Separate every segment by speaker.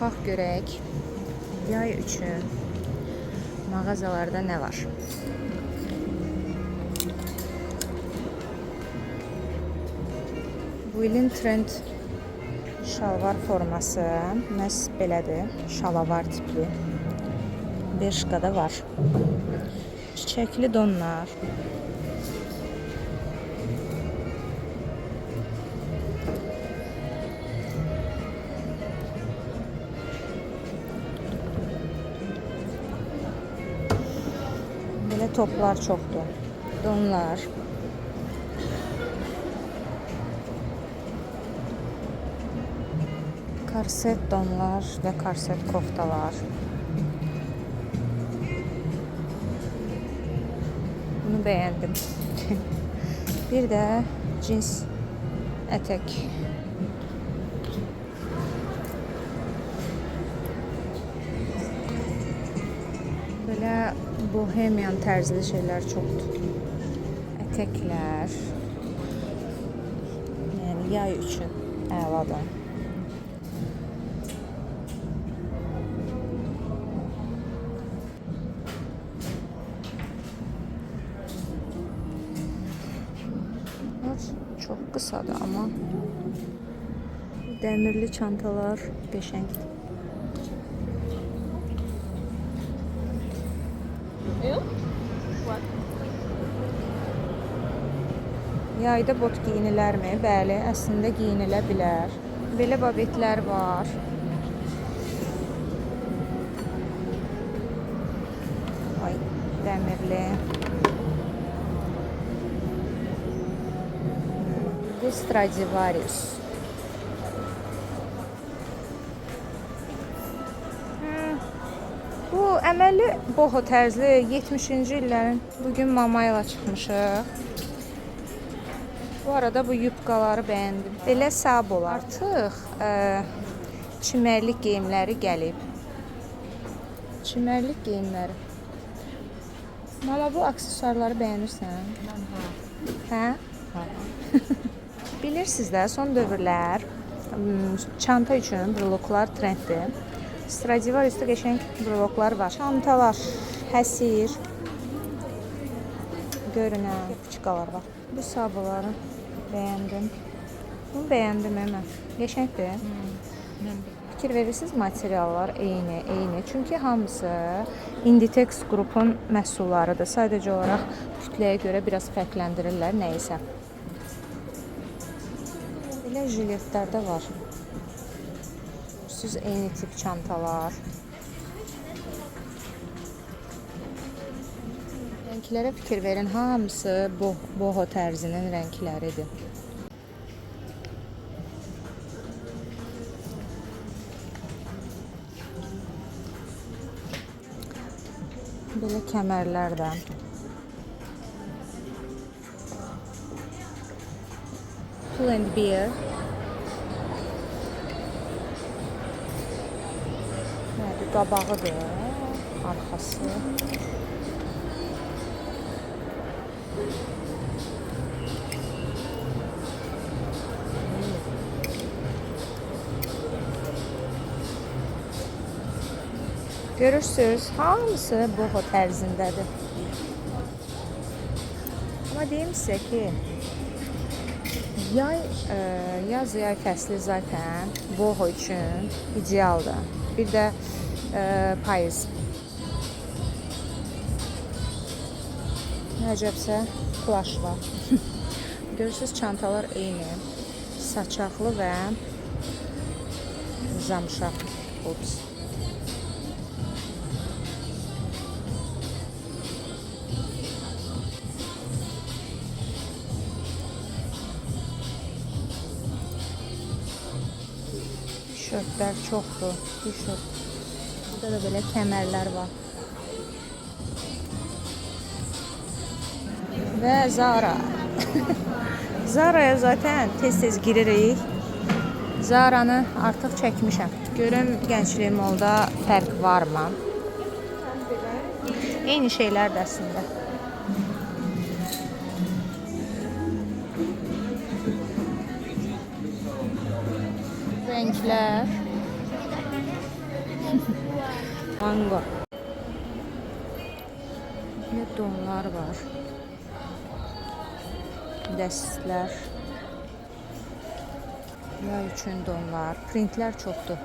Speaker 1: Baxaq görək. Yay üçün mağazalarda nə var? Bu ilin trend şalvar forması məhz belədir. Şalavar tipli. Bershkada var. Çiçəkli donlar. Belə toplar çoxdur. Donlar. Korset donlar və korset koftalar. Bunu bəyəndim. Bir də cins ətək. Belə bohemian tərzli şeylər çoxdur. Ətəklər. Yəni yay üçün əladır. Çox qısadır amma dəmirli çantalar qəşəngdir. Yayda bot giyinilərmi? Bəli, əslində giyinilə bilər. Belə babetlər var. Ay, dəmirli. Bu Stradivarius. Bu əməlli boho tərzli 70-ci illərin. Bugün mama ilə çıxmışıq. Bu arada bu yubqaları bəyəndim. Belə sabol artıq çimərlik geyimləri gəlib. Çimərlik geyimləri. Mama, bu aksesuarları bəyənirsən? Hə? Bilirsiniz də, son dövrlər çanta üçün breloklar trenddir. Stradivarius'da qəşəng breloklar var. Çantalar, həsir, görünən küçüqalar var. Bu sabunları bəyəndim. Bunu bəyəndim hemen. Qəşəngdir. Fikir verirsiniz, materiallar eyni. Çünki hamısı Inditex qrupun məhsullarıdır. Sadəcə olaraq kütləyə görə biraz fərqləndirirlər nəyisə. Belə jiletlər də var. Siz eyni tip çantalar. Rənglərə fikir verin, hamısı boho tərzinin rəngləridir. Belə kəmərlər də. Pull and bear. Nədir? Qabağıdır. Arxası. Görürsünüz, hamısı boho tərzindədir. Amma deyim sizə ki, yaz-yay fəsli zaten boho üçün idealdır. Bir də payız. Nəcəbsə plaş var. Görürsünüz, çantalar eyni. Saçaqlı və zamşaq. Ups. Tişörtlər çoxdur. Tişört. Burada da belə kəmərlər var. Və Zara. Zara'ya zaten tez-tez giririk. Zara'nı artıq çəkmişəm. Görüm gəncliyim olda fərq varmı? Eyni şeylər də əslində. Renklər. Mango. Ne donlar var. Dəstlər. Yay üçün donlar. Printlər çoxdur.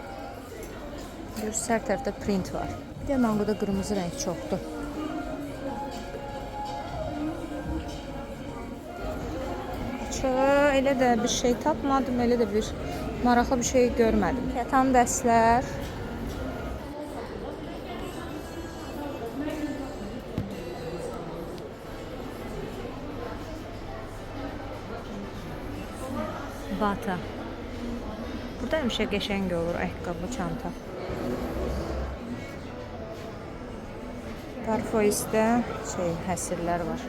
Speaker 1: Görürsünüz, hər tərəfdə print var. Bir də mangoda qırmızı rəng çoxdur. Elə də bir şey tapmadım, elə də bir maraqlı bir şey görmədim. Yatan dəstlər. Bata. Burada həmişə qəşəng olur ayaqqabı, çanta. Parfoisdə həsirlər var.